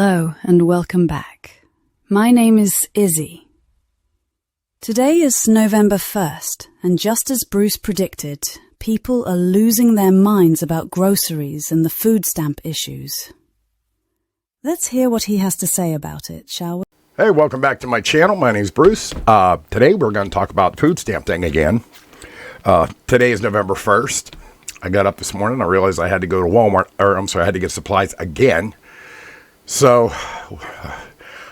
Hello and welcome back. My name is Izzy. Today is November 1st, and just as Bruce predicted, people are losing their minds about groceries and the food stamp issues. Let's hear what he has to say about it, shall we? Hey, welcome back to my channel. My name's Bruce. Today we're going to talk about the food stamp thing again. Today is November 1st. I got up this morning. I realized I had to go to Walmart, I had to get supplies again. So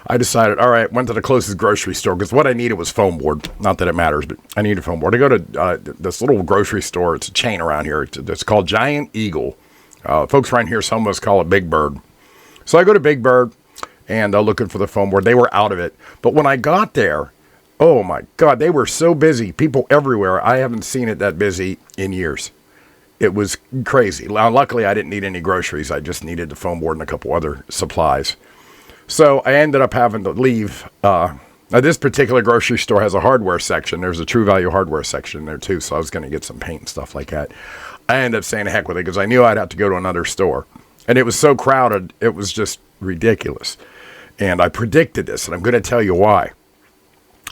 I decided, all right, went to the closest grocery store because what I needed was foam board. Not that it matters, but I needed foam board. I go to this little grocery store. It's a chain around here. It's called Giant Eagle. Folks around here, some of us call it Big Bird. So I go to Big Bird and looking for the foam board. They were out of it. But when I got there, oh my God, they were so busy. People everywhere. I haven't seen it that busy in years. It was crazy. Luckily, I didn't need any groceries. I just needed the foam board and a couple other supplies. So I ended up having to leave. Now, this particular grocery store has a hardware section. There's a True Value hardware section there, too. So I was going to get some paint and stuff like that. I ended up saying heck with it because I knew I'd have to go to another store. And it was so crowded, it was just ridiculous. And I predicted this, and I'm going to tell you why.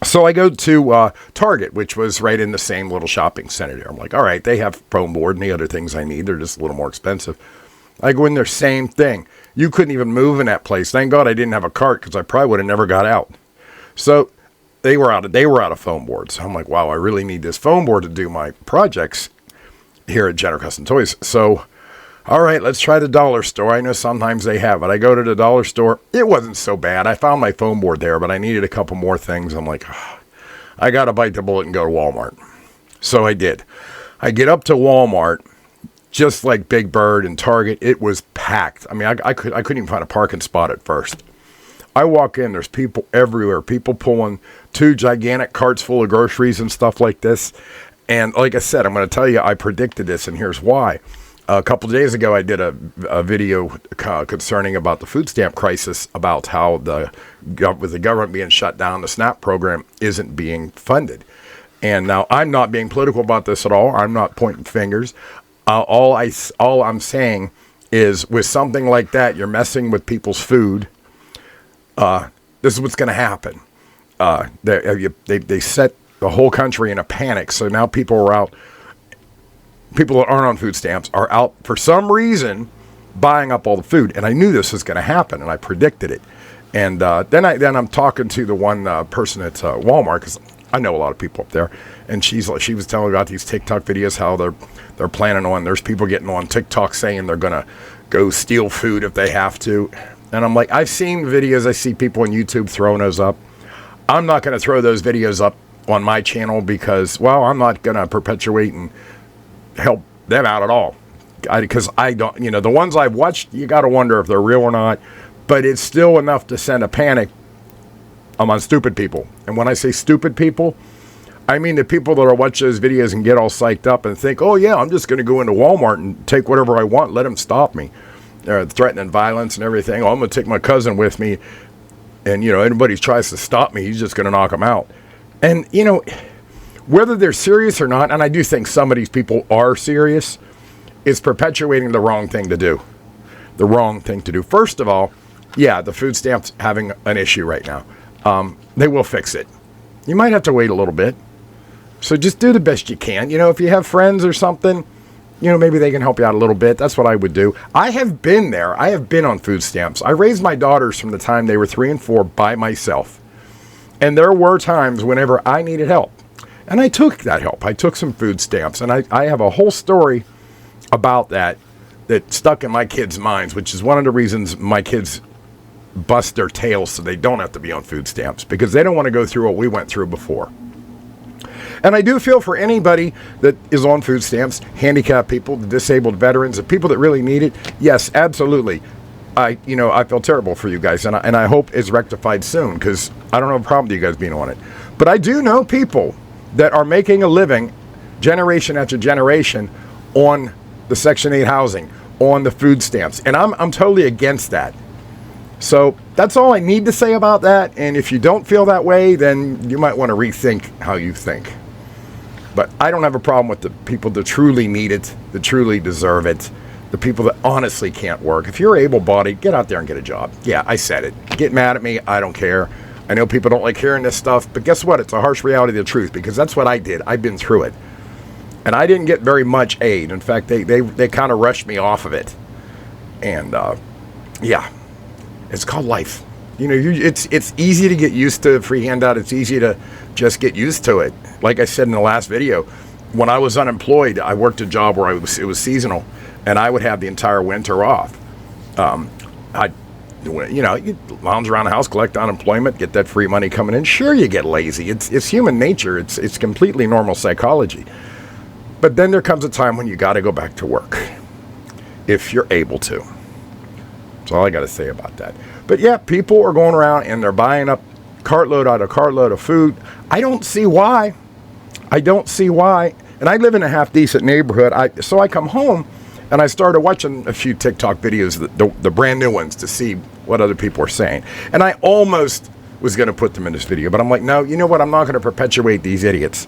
So I go to Target, which was right in the same little shopping center there. I'm like, all right, they have foam board and the other things I need. They're just a little more expensive. I go in there, same thing. You couldn't even move in that place. Thank God I didn't have a cart because I probably would have never got out. So they were out of foam board. So I'm like, wow, I really need this foam board to do my projects here at General Custom Toys. So, all right, let's try the dollar store. I know sometimes they have it. I go to the dollar store. It wasn't so bad. I found my foam board there, but I needed a couple more things. I'm like, oh, I got to bite the bullet and go to Walmart. So I did. I get up to Walmart, just like Big Bird and Target. It was packed. I mean, I couldn't even find a parking spot at first. I walk in. There's people everywhere. People pulling 2 gigantic carts full of groceries and stuff like this. And like I said, I'm going to tell you, I predicted this, and here's why. A couple of days ago, I did a video concerning about the food stamp crisis, about how with the government being shut down, the SNAP program isn't being funded. And now I'm not being political about this at all. I'm not pointing fingers. All I'm saying is with something like that, you're messing with people's food. This is what's going to happen. They set the whole country in a panic. So now people are out. People that aren't on food stamps are out for some reason buying up all the food. And I knew this was going to happen, and I predicted it. And then I'm talking to the one person at Walmart, because I know a lot of people up there. And she was telling me about these TikTok videos, how they're planning on, there's people getting on TikTok saying they're going to go steal food if they have to. And I'm like, I've seen videos. I see people on YouTube throwing those up. I'm not going to throw those videos up on my channel because, well, I'm not going to perpetuate and help them out at all, because I don't, the ones I've watched, you got to wonder if they're real or not, but it's still enough to send a panic among stupid people. And when I say stupid people, I mean the people that are watch those videos and get all psyched up and think, oh yeah, I'm just going to go into Walmart and take whatever I want, let them stop me. They're threatening violence and everything. Oh, I'm going to take my cousin with me, and anybody tries to stop me, he's just going to knock them out. And whether they're serious or not, and I do think some of these people are serious, is perpetuating the wrong thing to do. The wrong thing to do. First of all, yeah, the food stamps having an issue right now. They will fix it. You might have to wait a little bit. So just do the best you can. If you have friends or something, maybe they can help you out a little bit. That's what I would do. I have been there. I have been on food stamps. I raised my daughters from the time they were 3 and 4 by myself. And there were times whenever I needed help. And I took that help. I took some food stamps. And I have a whole story about that stuck in my kids' minds, which is one of the reasons my kids bust their tails so they don't have to be on food stamps, because they don't want to go through what we went through before. And I do feel for anybody that is on food stamps, handicapped people, the disabled veterans, the people that really need it. Yes, absolutely. I feel terrible for you guys, and I hope it's rectified soon, because I don't have a problem with you guys being on it. But I do know people that are making a living generation after generation on the Section 8 housing, on the food stamps. And I'm totally against that. So that's all I need to say about that. And if you don't feel that way, then you might want to rethink how you think. But I don't have a problem with the people that truly need it, that truly deserve it, the people that honestly can't work. If you're able-bodied, get out there and get a job. Yeah, I said it. Get mad at me. I don't care. I know people don't like hearing this stuff, but guess what? It's a harsh reality of the truth, because that's what I did. I've been through it. And I didn't get very much aid. In fact, they kind of rushed me off of it. And, yeah, it's called life. You know, it's easy to get used to free handout. It's easy to just get used to it. Like I said in the last video, when I was unemployed, I worked a job where it was seasonal, and I would have the entire winter off. You lounge around the house, collect unemployment, get that free money coming in. Sure, you get lazy. It's human nature. It's completely normal psychology. But then there comes a time when you got to go back to work, if you're able to. That's all I got to say about that. But yeah, people are going around and they're buying up cartload out of cartload of food. I don't see why. And I live in a half-decent neighborhood. So I come home and I started watching a few TikTok videos, the brand new ones, to see what other people are saying. And I almost was going to put them in this video, but I'm like, no, you know what? I'm not going to perpetuate these idiots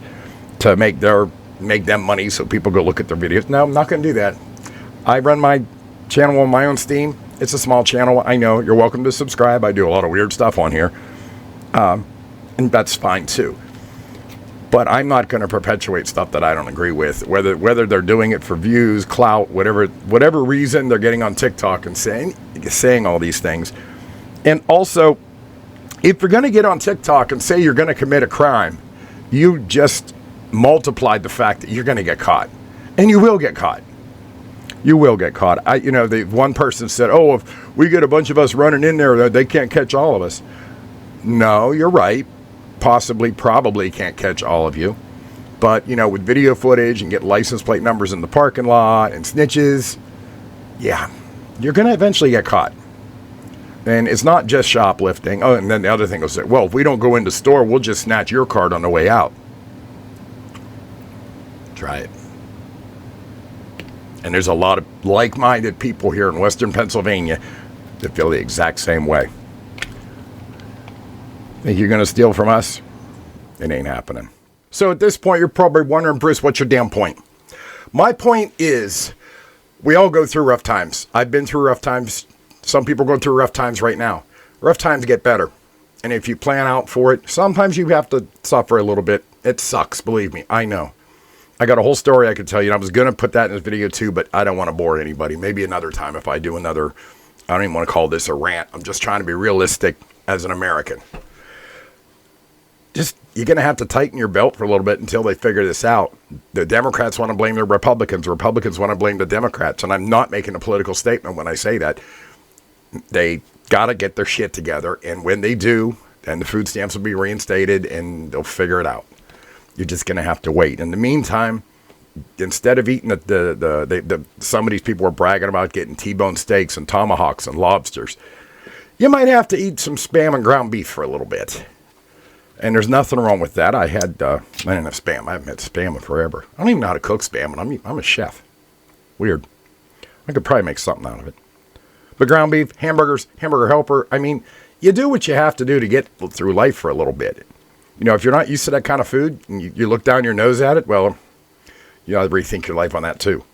to make them money so people go look at their videos. No, I'm not going to do that. I run my channel on my own steam. It's a small channel. I know. You're welcome to subscribe. I do a lot of weird stuff on here. And that's fine too. But I'm not going to perpetuate stuff that I don't agree with, whether they're doing it for views, clout, whatever reason they're getting on TikTok and saying all these things. And also, if you're going to get on TikTok and say you're going to commit a crime, you just multiplied the fact that you're going to get caught. And you will get caught. You will get caught. The one person said, oh, if we get a bunch of us running in there, they can't catch all of us. No, you're right. Probably can't catch all of you. But, with video footage and get license plate numbers in the parking lot and snitches, yeah, you're going to eventually get caught. And it's not just shoplifting. Oh, and then the other thing was, well, if we don't go in the store, we'll just snatch your card on the way out. Try it. And there's a lot of like-minded people here in Western Pennsylvania that feel the exact same way. Think you're going to steal from us? It ain't happening. So at this point, you're probably wondering, Bruce, what's your damn point? My point is, we all go through rough times. I've been through rough times. Some people go through rough times right now. Rough times get better. And if you plan out for it, sometimes you have to suffer a little bit. It sucks, believe me. I know. I got a whole story I could tell you. And I was going to put that in this video too, but I don't want to bore anybody. Maybe another time if I do another, I don't even want to call this a rant. I'm just trying to be realistic as an American. You're going to have to tighten your belt for a little bit until they figure this out. The Democrats want to blame the Republicans. The Republicans want to blame the Democrats. And I'm not making a political statement when I say that. They got to get their shit together. And when they do, then the food stamps will be reinstated and they'll figure it out. You're just going to have to wait. In the meantime, instead of eating some of these people were bragging about getting T-bone steaks and tomahawks and lobsters, you might have to eat some Spam and ground beef for a little bit. And there's nothing wrong with that. I didn't have Spam. I haven't had Spam in forever. I don't even know how to cook Spam, and I'm a chef. Weird. I could probably make something out of it. But ground beef, hamburgers, Hamburger Helper. I mean, you do what you have to do to get through life for a little bit. If you're not used to that kind of food, and you look down your nose at it, well, you ought to rethink your life on that too.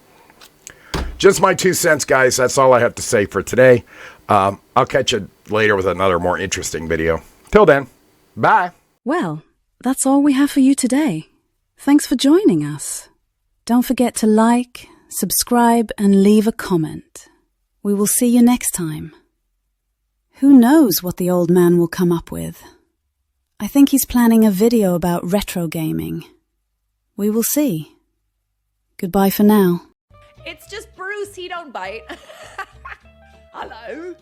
Just my 2 cents, guys. That's all I have to say for today. I'll catch you later with another more interesting video. Till then, bye. Well, that's all we have for you today. Thanks for joining us. Don't forget to like, subscribe, and leave a comment. We will see you next time. Who knows what the old man will come up with? I think he's planning a video about retro gaming. We will see. Goodbye for now. It's just Bruce, he don't bite. Hello.